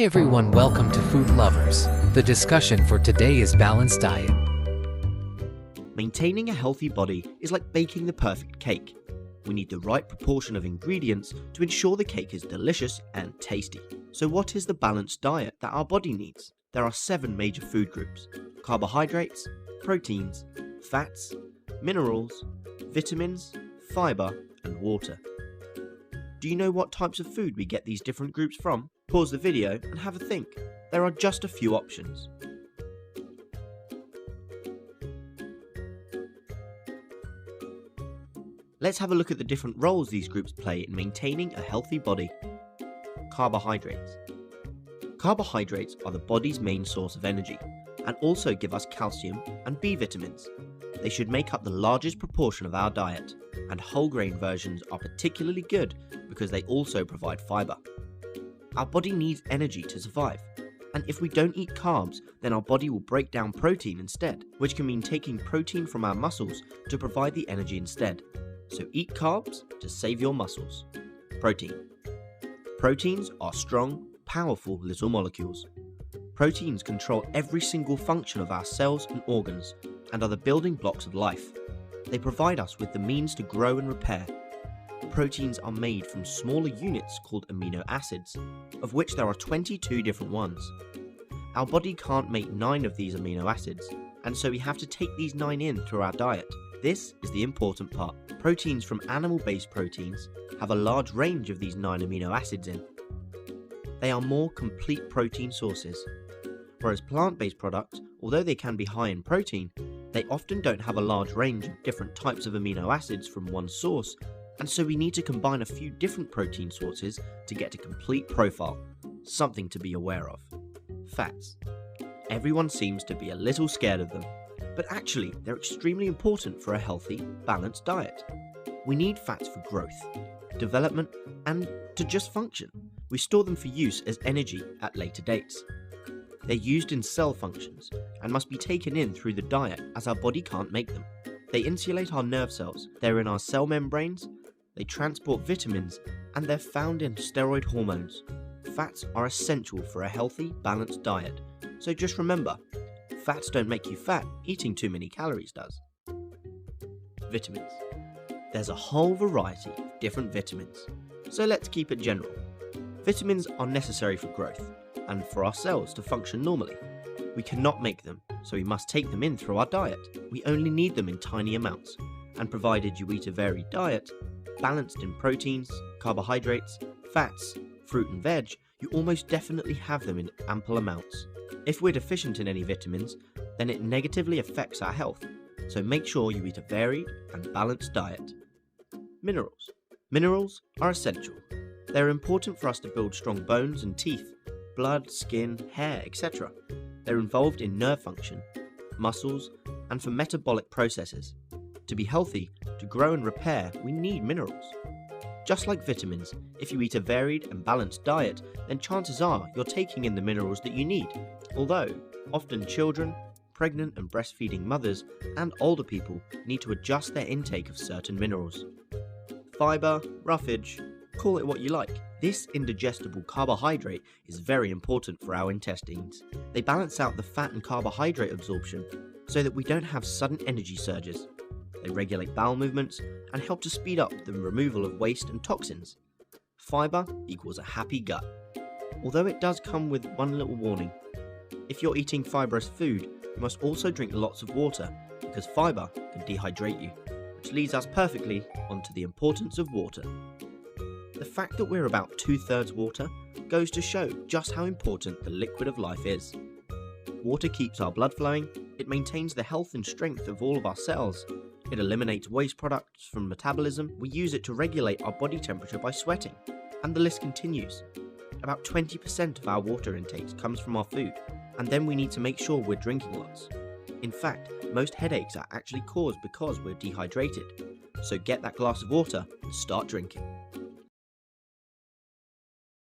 Hi everyone, welcome to Food Lovers. The discussion for today is balanced diet. Maintaining a healthy body is like baking the perfect cake. We need the right proportion of ingredients to ensure the cake is delicious and tasty. So what is the balanced diet that our body needs? There are 7 major food groups: carbohydrates, proteins, fats, minerals, vitamins, fiber, and water. Do you know what types of food we get these different groups from? Pause the video and have a think. There are just a few options. Let's have a look at the different roles these groups play in maintaining a healthy body. Carbohydrates. Carbohydrates are the body's main source of energy and also give us calcium and B vitamins. They should make up the largest proportion of our diet, and whole grain versions are particularly good because they also provide fiber. Our body needs energy to survive, and if we don't eat carbs, then our body will break down protein instead, which can mean taking protein from our muscles to provide the energy instead. So eat carbs to save your muscles. Protein. Proteins are strong, powerful little molecules. Proteins control every single function of our cells and organs and are the building blocks of life. They provide us with the means to grow and repair. Proteins are made from smaller units called amino acids, of which there are 22 different ones. Our body can't make 9 of these amino acids, and so we have to take these 9 in through our diet. This is the important part. Proteins from animal-based proteins have a large range of these 9 amino acids in. They are more complete protein sources, whereas plant-based products, although they can be high in protein, they often don't have a large range of different types of amino acids from one source, and so we need to combine a few different protein sources to get a complete profile, something to be aware of. Fats. Everyone seems to be a little scared of them, but actually they're extremely important for a healthy, balanced diet. We need fats for growth, development, and to just function. We store them for use as energy at later dates. They're used in cell functions and must be taken in through the diet as our body can't make them. They insulate our nerve cells, they're in our cell membranes, they transport vitamins, and they're found in steroid hormones. Fats are essential for a healthy, balanced diet, so just remember, fats don't make you fat, eating too many calories does. Vitamins. There's a whole variety of different vitamins, so let's keep it general. Vitamins are necessary for growth and for our cells to function normally. We cannot make them, so we must take them in through our diet. We only need them in tiny amounts, and provided you eat a varied diet, balanced in proteins, carbohydrates, fats, fruit and veg, you almost definitely have them in ample amounts. If we're deficient in any vitamins, then it negatively affects our health, so make sure you eat a varied and balanced diet. Minerals. Minerals are essential. They're important for us to build strong bones and teeth, blood, skin, hair, etc. They're involved in nerve function, muscles, and for metabolic processes. To be healthy, to grow and repair, we need minerals. Just like vitamins, if you eat a varied and balanced diet, then chances are you're taking in the minerals that you need. Although, often children, pregnant and breastfeeding mothers, and older people need to adjust their intake of certain minerals. Fiber, roughage, call it what you like. This indigestible carbohydrate is very important for our intestines. They balance out the fat and carbohydrate absorption so that we don't have sudden energy surges. They regulate bowel movements and help to speed up the removal of waste and toxins. Fiber equals a happy gut. Although it does come with one little warning. If you're eating fibrous food, you must also drink lots of water because fiber can dehydrate you, which leads us perfectly onto the importance of water. The fact that we're about 2/3 water goes to show just how important the liquid of life is. Water keeps our blood flowing, it maintains the health and strength of all of our cells, it eliminates waste products from metabolism, we use it to regulate our body temperature by sweating, and the list continues. About 20% of our water intake comes from our food, and then we need to make sure we're drinking lots. In fact, most headaches are actually caused because we're dehydrated, so get that glass of water and start drinking.